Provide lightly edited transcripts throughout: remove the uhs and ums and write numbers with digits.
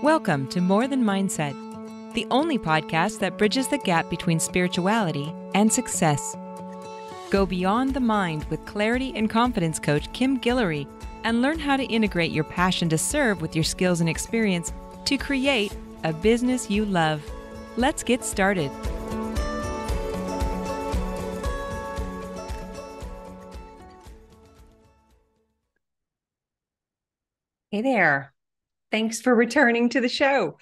Welcome to More Than Mindset, the only podcast that bridges the gap between spirituality and success. Go beyond the mind with clarity and confidence coach Kim Guillory and learn how to integrate your passion to serve with your skills and experience to create a business you love. Let's get started. Hey there. Thanks for returning to the show.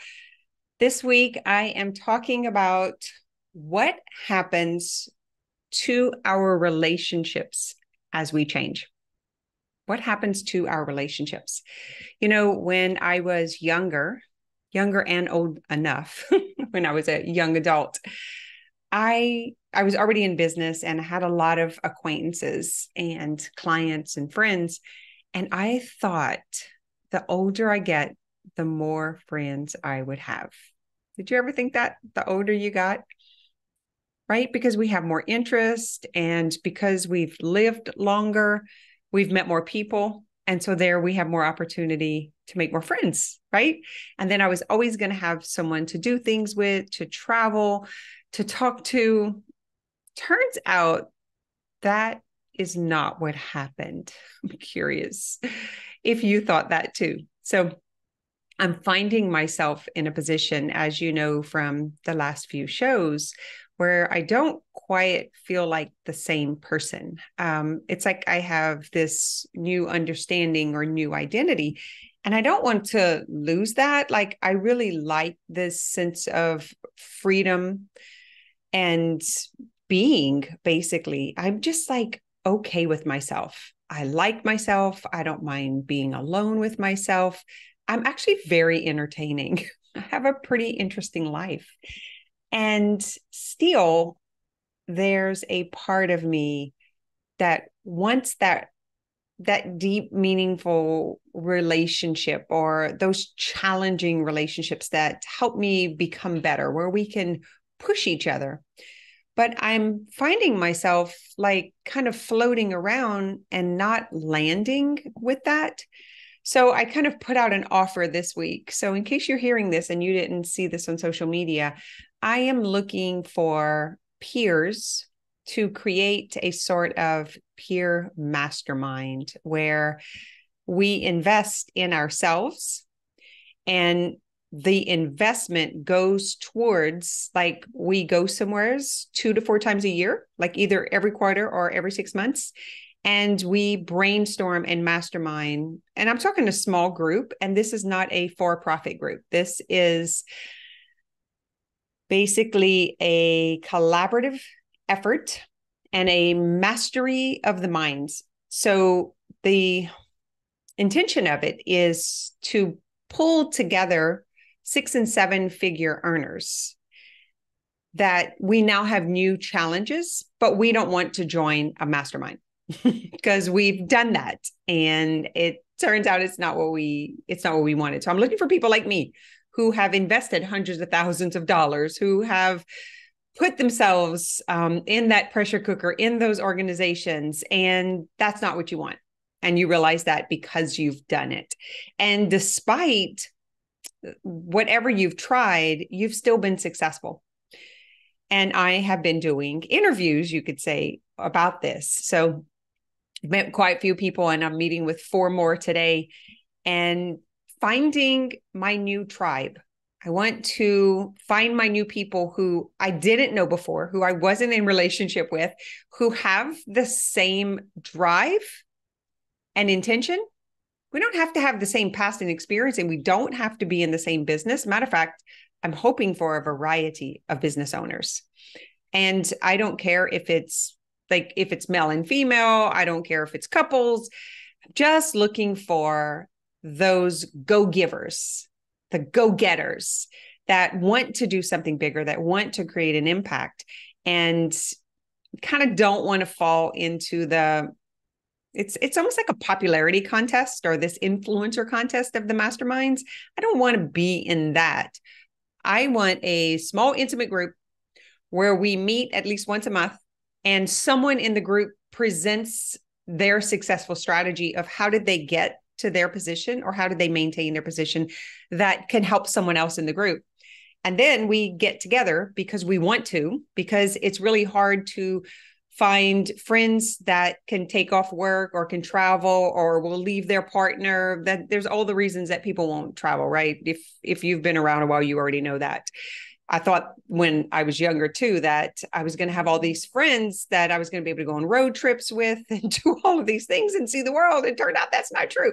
This week, I am talking about what happens to our relationships as we change. What happens to our relationships? You know, when I was younger and old enough, when I was a young adult, I was already in business and had a lot of acquaintances and clients and friends. And I thought, the older I get, the more friends I would have. Did you ever think that the older you got? Right? Because we have more interest and because we've lived longer, we've met more people. And so there we have more opportunity to make more friends, right? And then I was always going to have someone to do things with, to travel, to talk to. Turns out that is not what happened. I'm curious if you thought that too. So I'm finding myself in a position, as you know, from the last few shows, where I don't quite feel like the same person. It's like I have this new understanding or new identity, and I don't want to lose that. Like, I really like this sense of freedom and being, basically. I'm just like okay with myself. I like myself. I don't mind being alone with myself. I'm actually very entertaining. I have a pretty interesting life. And still, there's a part of me that wants that deep, meaningful relationship, or those challenging relationships that help me become better, where we can push each other. But I'm finding myself like kind of floating around and not landing with that. So I kind of put out an offer this week. So in case you're hearing this and you didn't see this on social media, I am looking for peers to create a sort of peer mastermind where we invest in ourselves, and the investment goes towards, like, we go somewheres 2 to 4 times a year, like either every quarter or every 6 months. And we brainstorm and mastermind. And I'm talking a small group. And this is not a for-profit group. This is basically a collaborative effort and a mastery of the minds. So the intention of it is to pull together 6 and 7 figure earners that we now have new challenges, but we don't want to join a mastermind because we've done that. And it turns out it's not what we wanted. So I'm looking for people like me who have invested hundreds of thousands of dollars, who have put themselves in that pressure cooker, in those organizations. And that's not what you want. And you realize that because you've done it. And despite whatever you've tried, you've still been successful. And I have been doing interviews, you could say, about this. So I've met quite a few people, and I'm meeting with 4 more today, and finding my new tribe. I want to find my new people who I didn't know before, who I wasn't in relationship with, who have the same drive and intention. We don't have to have the same past and experience, and we don't have to be in the same business. Matter of fact, I'm hoping for a variety of business owners. And I don't care if it's male and female. I don't care if it's couples. I'm just looking for those go-givers, the go-getters that want to do something bigger, that want to create an impact, and kind of don't want to fall into it's almost like a popularity contest or this influencer contest of the masterminds. I don't want to be in that. I want a small, intimate group where we meet at least once a month, and someone in the group presents their successful strategy of how did they get to their position, or how do they maintain their position that can help someone else in the group? And then we get together because we want to, because it's really hard to find friends that can take off work or can travel or will leave their partner. That there's all the reasons that people won't travel, right? If you've been around a while, you already know that. I thought when I was younger too, that I was going to have all these friends that I was going to be able to go on road trips with and do all of these things and see the world. It turned out that's not true.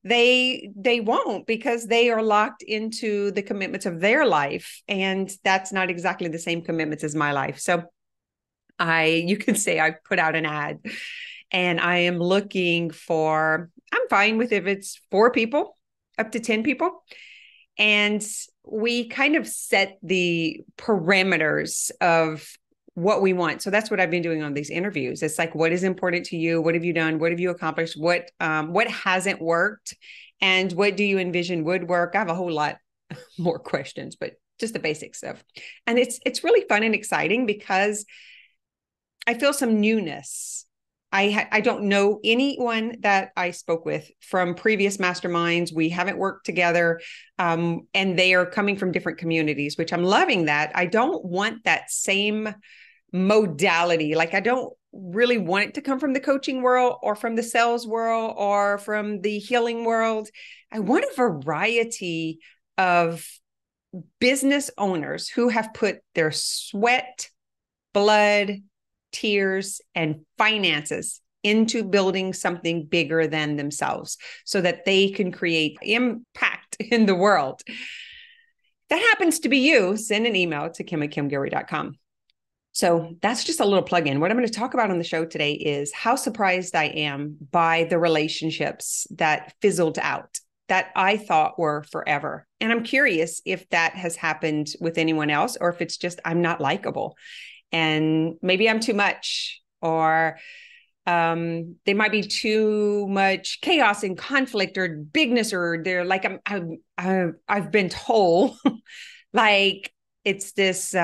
They won't, because they are locked into the commitments of their life. And that's not exactly the same commitments as my life. So you could say I put out an ad, and I am looking for, I'm fine with if it's 4 people, up to 10 people. And we kind of set the parameters of what we want. So that's what I've been doing on these interviews. It's like, what is important to you? What have you done? What have you accomplished? What hasn't worked? And what do you envision would work? I have a whole lot more questions, but just the basics of, and it's really fun and exciting because I feel some newness. I don't know anyone that I spoke with from previous masterminds. We haven't worked together, and they are coming from different communities, which I'm loving that. I don't want that same modality. Like, I don't really want it to come from the coaching world or from the sales world or from the healing world. I want a variety of business owners who have put their sweat, blood, tears, and finances into building something bigger than themselves so that they can create impact in the world. That happens to be you. Send an email to kim@kimguillory.com. So that's just a little plug-in. What I'm going to talk about on the show today is how surprised I am by the relationships that fizzled out that I thought were forever. And I'm curious if that has happened with anyone else, or if it's just I'm not likable. And maybe I'm too much, or there might be too much chaos and conflict or bigness, or they're like, I've been told like it's this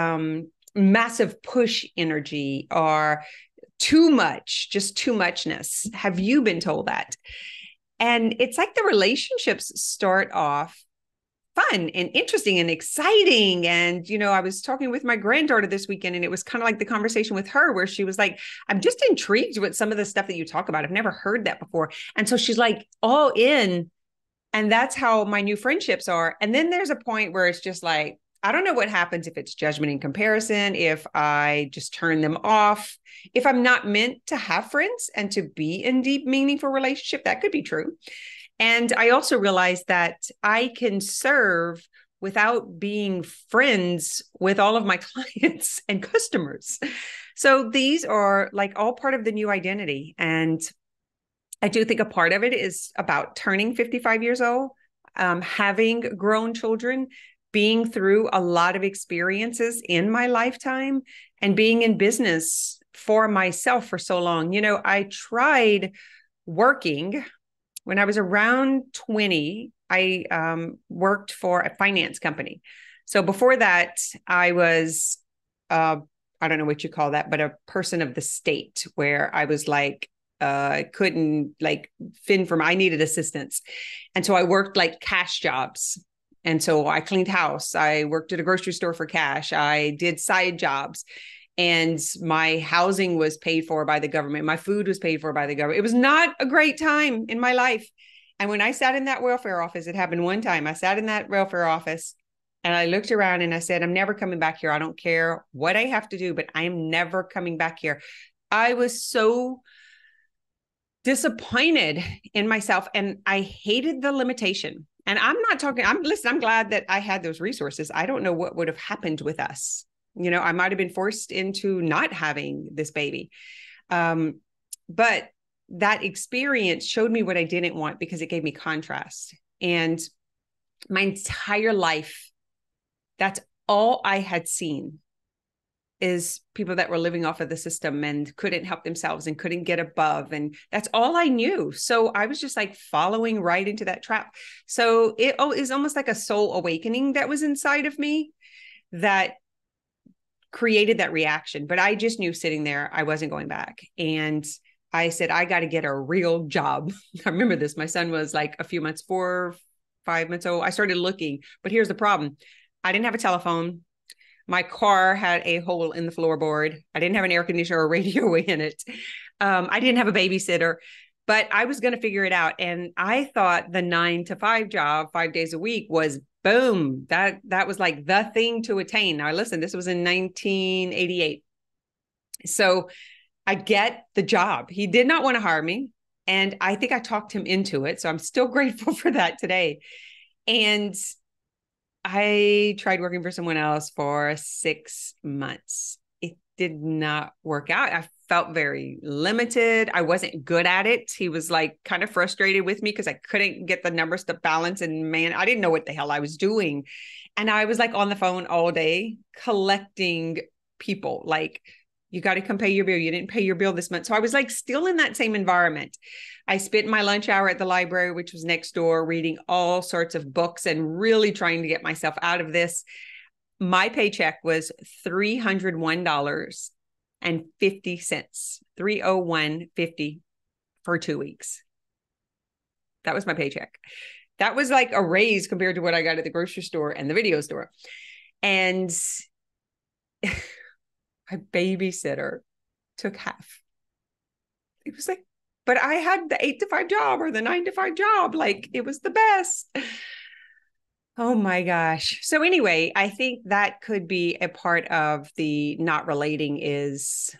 massive push energy, or too much, just too muchness. Have you been told that? And it's like the relationships start off fun and interesting and exciting. And, I was talking with my granddaughter this weekend, and it was kind of like the conversation with her where she was like, I'm just intrigued with some of the stuff that you talk about. I've never heard that before. And so she's like all in. And that's how my new friendships are. And then there's a point where it's just like, I don't know what happens if it's judgment and comparison, if I just turn them off, if I'm not meant to have friends and to be in deep, meaningful relationship. That could be true. And I also realized that I can serve without being friends with all of my clients and customers. So these are like all part of the new identity. And I do think a part of it is about turning 55 years old, having grown children, being through a lot of experiences in my lifetime, and being in business for myself for so long. I tried working. When I was around 20, I worked for a finance company. So before that, I was, I don't know what you call that, but a person of the state, where I was like, couldn't like fend for I needed assistance. And so I worked like cash jobs. And so I cleaned house. I worked at a grocery store for cash. I did side jobs. And my housing was paid for by the government. My food was paid for by the government. It was not a great time in my life. And when I sat in that welfare office, it happened one time. I sat in that welfare office and I looked around and I said, I'm never coming back here. I don't care what I have to do, but I am never coming back here. I was so disappointed in myself, and I hated the limitation. And I'm not talking, I'm glad that I had those resources. I don't know what would have happened with us. I might have been forced into not having this baby. But that experience showed me what I didn't want, because it gave me contrast. And my entire life, that's all I had seen, is people that were living off of the system and couldn't help themselves and couldn't get above. And that's all I knew. So I was just like following right into that trap. So it is almost like a soul awakening that was inside of me that created that reaction. But I just knew sitting there, I wasn't going back. And I said, I got to get a real job. I remember this. My son was like a few months, 4, 5 months old. I started looking, but here's the problem. I didn't have a telephone. My car had a hole in the floorboard. I didn't have an air conditioner or radio in it. I didn't have a babysitter, but I was going to figure it out. And I thought the 9 to 5 job, 5 days a week, was boom. That was like the thing to attain. Now, listen, this was in 1988. So I get the job. He did not want to hire me. And I think I talked him into it. So I'm still grateful for that today. And I tried working for someone else for 6 months. It did not work out. I felt very limited. I wasn't good at it. He was like kind of frustrated with me because I couldn't get the numbers to balance. And man, I didn't know what the hell I was doing. And I was like on the phone all day collecting people. Like, you got to come pay your bill. You didn't pay your bill this month. So I was like still in that same environment. I spent my lunch hour at the library, which was next door, reading all sorts of books and really trying to get myself out of this. My paycheck was $301.50, $301.50 for 2 weeks. That was my paycheck. That was like a raise compared to what I got at the grocery store and the video store. And my babysitter took half. It was like, but I had the 8 to 5 job or the 9 to 5 job. Like, it was the best. Oh my gosh. So anyway, I think that could be a part of the not relating is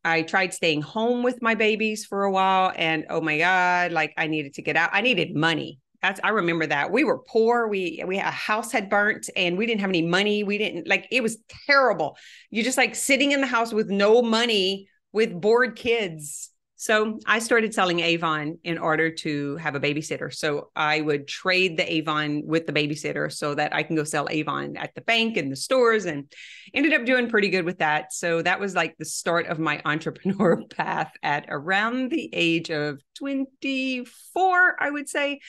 I tried staying home with my babies for a while and oh my God, like I needed to get out. I needed money. I remember that. We were poor. We a house had burnt and we didn't have any money. We didn't like, it was terrible. You just like sitting in the house with no money with bored kids. So I started selling Avon in order to have a babysitter. So I would trade the Avon with the babysitter so that I can go sell Avon at the bank and the stores and ended up doing pretty good with that. So that was like the start of my entrepreneur path at around the age of 24, I would say.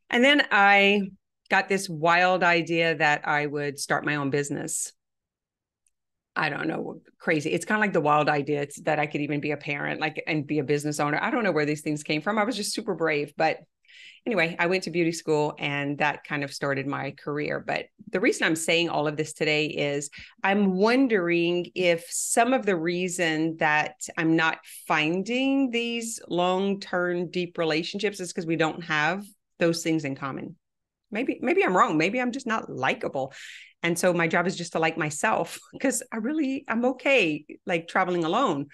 And then I got this wild idea that I would start my own business. I don't know, crazy. It's kind of like the wild idea that I could even be a parent, like, and be a business owner. I don't know where these things came from. I was just super brave. But anyway, I went to beauty school and that kind of started my career. But the reason I'm saying all of this today is I'm wondering if some of the reason that I'm not finding these long-term deep relationships is because we don't have those things in common. Maybe I'm wrong. Maybe I'm just not likable. And so my job is just to like myself because I'm okay like traveling alone,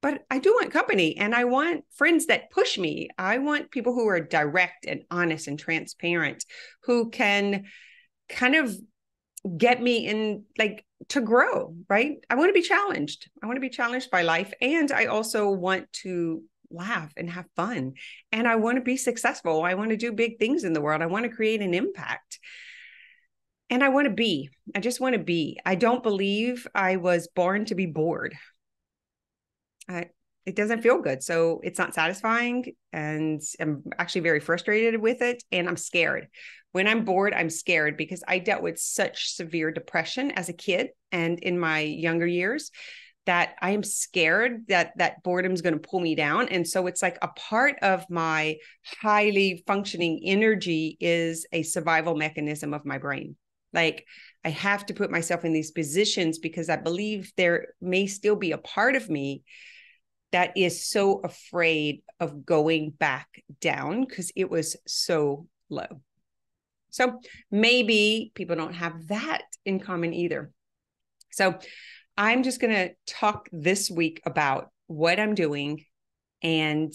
but I do want company and I want friends that push me. I want people who are direct and honest and transparent, who can kind of get me in like to grow, right? I want to be challenged. I want to be challenged by life. And I also want to laugh and have fun. And I want to be successful. I want to do big things in the world. I want to create an impact. And I just want to be. I don't believe I was born to be bored. It doesn't feel good. So it's not satisfying. And I'm actually very frustrated with it. And I'm scared. When I'm bored, I'm scared because I dealt with such severe depression as a kid and in my younger years that I am scared that boredom is going to pull me down. And so it's like a part of my highly functioning energy is a survival mechanism of my brain. Like I have to put myself in these positions because I believe there may still be a part of me that is so afraid of going back down because it was so low. So maybe people don't have that in common either. So I'm just going to talk this week about what I'm doing and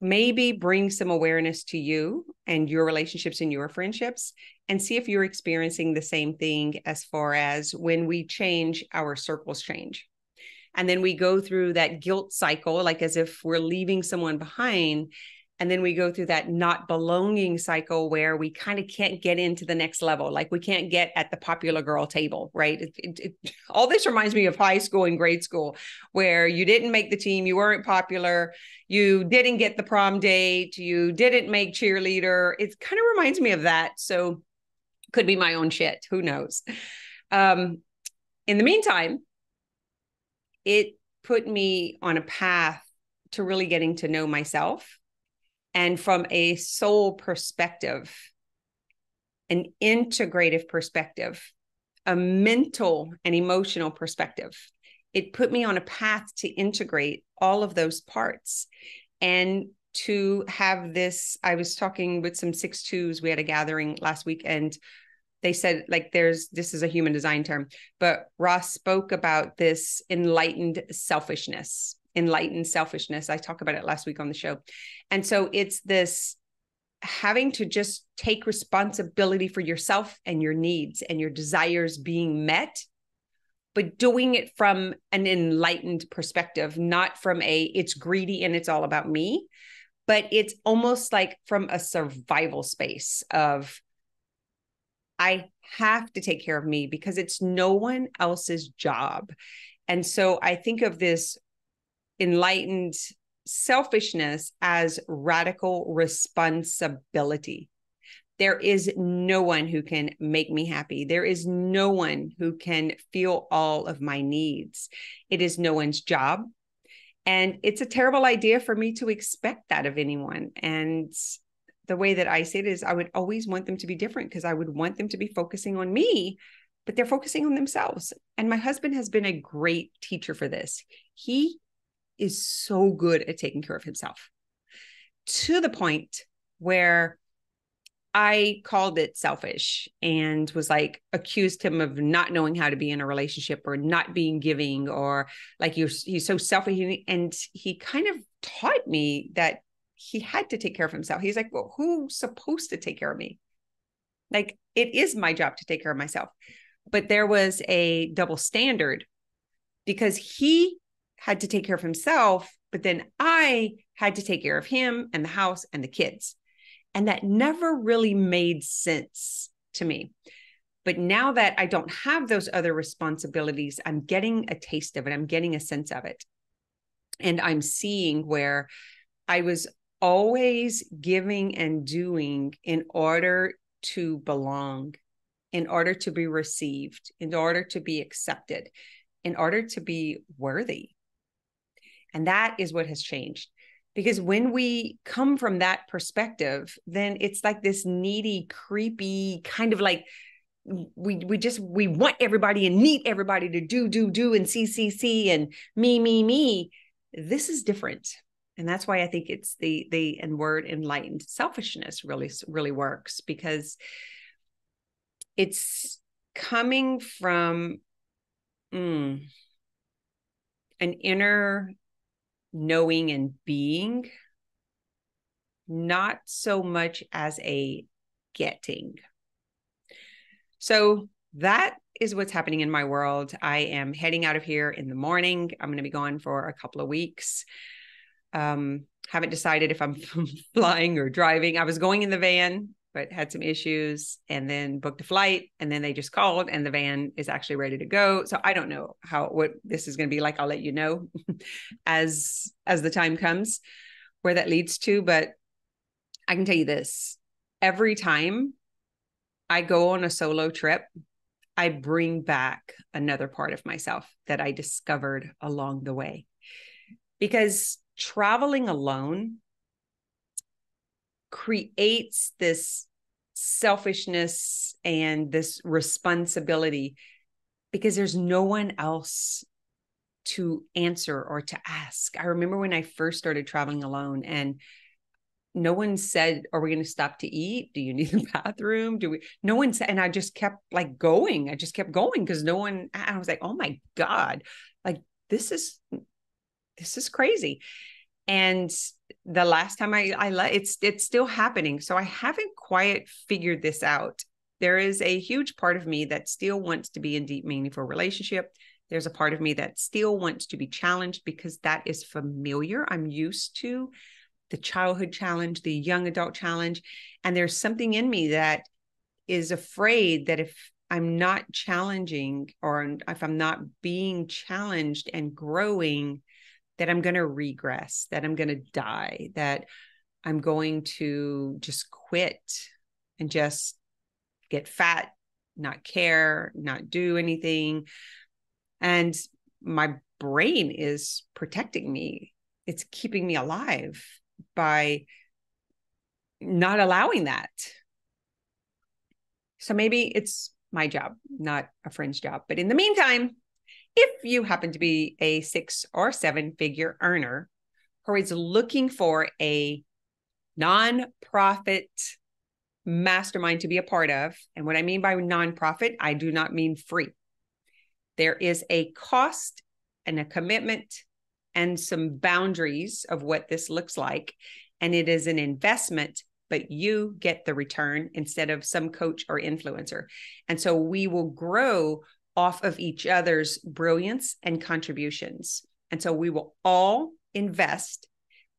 maybe bring some awareness to you and your relationships and your friendships and see if you're experiencing the same thing as far as when we change, our circles change. And then we go through that guilt cycle, like as if we're leaving someone behind. And then we go through that not belonging cycle where we kind of can't get into the next level. Like we can't get at the popular girl table, right? All this reminds me of high school and grade school where you didn't make the team, you weren't popular, you didn't get the prom date, you didn't make cheerleader. It kind of reminds me of that. So could be my own shit. Who knows? In the meantime, it put me on a path to really getting to know myself, and from a soul perspective, an integrative perspective, a mental and emotional perspective. It put me on a path to integrate all of those parts and to have this. I was talking with some 6'2s. We had a gathering last week, and they said, like, this is a human design term, but Ross spoke about this enlightened selfishness. I talked about it last week on the show. And so it's this having to just take responsibility for yourself and your needs and your desires being met, but doing it from an enlightened perspective, not from it's greedy and it's all about me, but it's almost like from a survival space of, I have to take care of me because it's no one else's job. And so I think of this enlightened selfishness as radical responsibility. There is no one who can make me happy. There is no one who can feel all of my needs. It is no one's job. And it's a terrible idea for me to expect that of anyone. And the way that I say it is, I would always want them to be different, because I would want them to be focusing on me, but they're focusing on themselves. And my husband has been a great teacher for this. He is so good at taking care of himself, to the point where I called it selfish and was like, accused him of not knowing how to be in a relationship or not being giving, or like, he's so selfish. And he kind of taught me that he had to take care of himself. He's like, well, who's supposed to take care of me? Like, it is my job to take care of myself. But there was a double standard, because he had to take care of himself, but then I had to take care of him and the house and the kids. And that never really made sense to me. But now that I don't have those other responsibilities, I'm getting a taste of it. I'm getting a sense of it. And I'm seeing where I was always giving and doing in order to belong, in order to be received, in order to be accepted, in order to be worthy. And that is what has changed. Because when we come from that perspective, then it's like this needy, creepy kind of like, we want everybody and need everybody to do and see and me. This is different. And that's why I think it's the word enlightened selfishness really works, because it's coming from an inner knowing and being, not so much as a getting. So that is what's happening in my world. I am heading out of here in the morning. I'm going to be gone for a couple of weeks. Haven't decided if I'm flying or driving. I was going in the van, but had some issues, and then booked a flight, and then they just called and the van is actually ready to go. So I don't know what this is going to be like. I'll let you know as the time comes where that leads to. But I can tell you this, every time I go on a solo trip, I bring back another part of myself that I discovered along the way. Because traveling alone creates this selfishness and this responsibility, because there's no one else to answer or to ask. I remember when I first started traveling alone, and no one said, are we going to stop to eat? Do you need a bathroom? No one said, and I just kept like going. I just kept going because no one, I was like, oh my God, like this is crazy. And the last time it's still happening. So I haven't quite figured this out. There is a huge part of me that still wants to be in deep, meaningful relationship. There's a part of me that still wants to be challenged, because that is familiar. I'm used to the childhood challenge, the young adult challenge. And there's something in me that is afraid that if I'm not challenging, or if I'm not being challenged and growing, that I'm going to regress, that I'm going to die, that I'm going to just quit and just get fat, not care, not do anything. And my brain is protecting me it's keeping me alive by not allowing that. So maybe it's my job, not a friend's job. But in the meantime, if you happen to be a 6 or 7 figure earner who is looking for a nonprofit mastermind to be a part of, and what I mean by nonprofit, I do not mean free. There is a cost and a commitment and some boundaries of what this looks like. And it is an investment, but you get the return instead of some coach or influencer. And so we will grow off of each other's brilliance and contributions. And so we will all invest,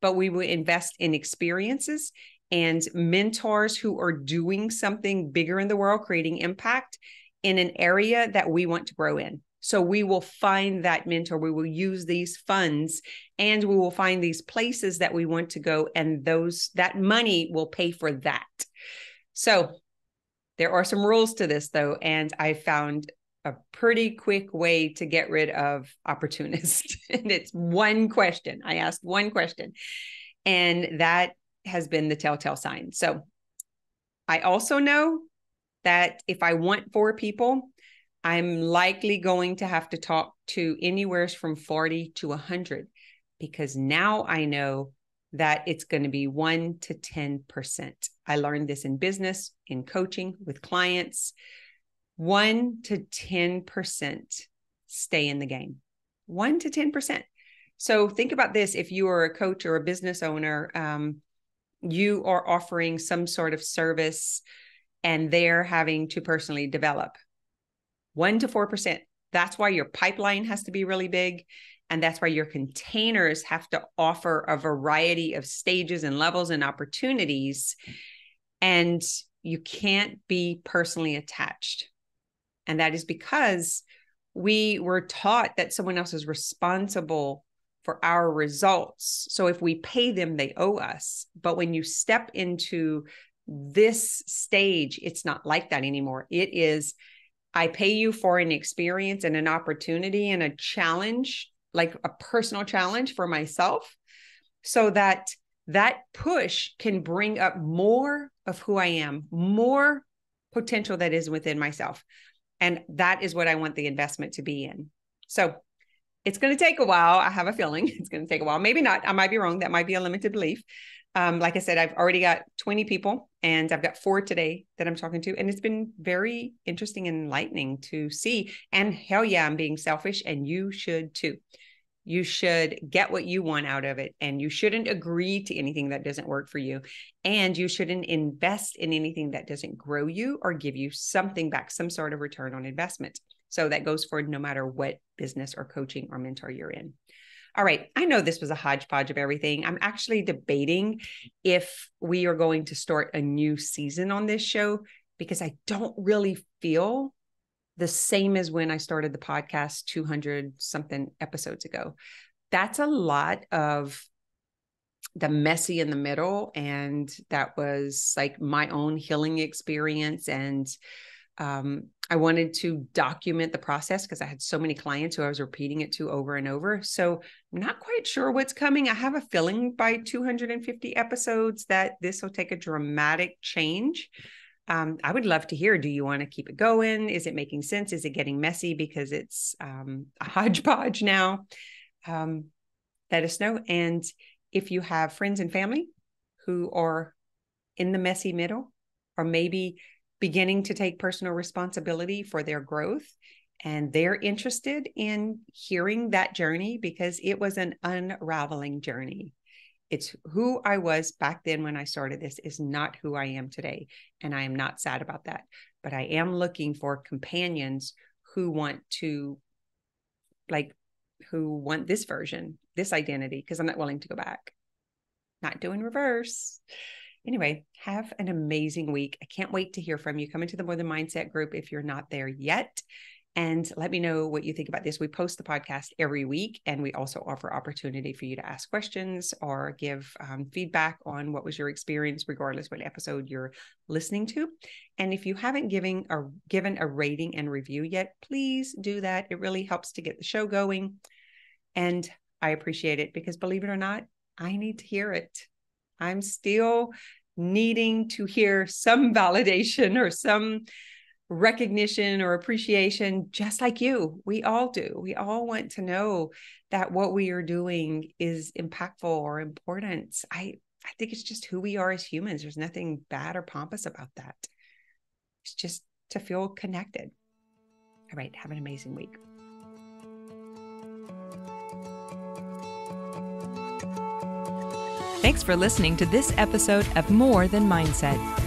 but we will invest in experiences and mentors who are doing something bigger in the world, creating impact in an area that we want to grow in. So we will find that mentor, we will use these funds, and we will find these places that we want to go, and that money will pay for that. So there are some rules to this though, and I found a pretty quick way to get rid of opportunists. And it's one question. I asked one question, and that has been the telltale sign. So I also know that if I want 4 people, I'm likely going to have to talk to anywhere from 40 to 100, because now I know that it's going to be 1 to 10%. I learned this in business, in coaching with clients. 1 to 10% stay in the game. 1 to 10%. So think about this. If you are a coach or a business owner, you are offering some sort of service and they're having to personally develop. 1 to 4%. That's why your pipeline has to be really big. And that's why your containers have to offer a variety of stages and levels and opportunities. And you can't be personally attached. And that is because we were taught that someone else is responsible for our results. So if we pay them, they owe us. But when you step into this stage, it's not like that anymore. It is, I pay you for an experience and an opportunity and a challenge, like a personal challenge for myself, so that that push can bring up more of who I am, more potential that is within myself. And that is what I want the investment to be in. So it's going to take a while. I have a feeling it's going to take a while. Maybe not. I might be wrong. That might be a limited belief. Like I said, I've already got 20 people and I've got 4 today that I'm talking to. And it's been very interesting and enlightening to see. And hell yeah, I'm being selfish, and you should too. You should get what you want out of it. And you shouldn't agree to anything that doesn't work for you. And you shouldn't invest in anything that doesn't grow you or give you something back, some sort of return on investment. So that goes for no matter what business or coaching or mentor you're in. All right. I know this was a hodgepodge of everything. I'm actually debating if we are going to start a new season on this show, because I don't really feel the same as when I started the podcast 200 something episodes ago. That's a lot of the messy in the middle. And that was like my own healing experience. And I wanted to document the process because I had so many clients who I was repeating it to over and over. So I'm not quite sure what's coming. I have a feeling by 250 episodes that this will take a dramatic change. I would love to hear, do you want to keep it going? Is it making sense? Is it getting messy because it's a hodgepodge now? Let us know. And if you have friends and family who are in the messy middle, or maybe beginning to take personal responsibility for their growth, and they're interested in hearing that journey, because it was an unraveling journey. It's who I was back then when I started this is not who I am today. And I am not sad about that. But I am looking for companions who want this version, this identity, because I'm not willing to go back. Not doing reverse. Anyway, have an amazing week. I can't wait to hear from you. Come into the More Than Mindset group if you're not there yet. And let me know what you think about this. We post the podcast every week, and we also offer opportunity for you to ask questions or give feedback on what was your experience, regardless what episode you're listening to. And if you haven't given a rating and review yet, please do that. It really helps to get the show going. And I appreciate it because, believe it or not, I need to hear it. I'm still needing to hear some validation or some recognition or appreciation, just like you. We all do. We all want to know that what we are doing is impactful or important. I think it's just who we are as humans. There's nothing bad or pompous about that. It's just to feel connected. All right. Have an amazing week. Thanks for listening to this episode of More Than Mindset.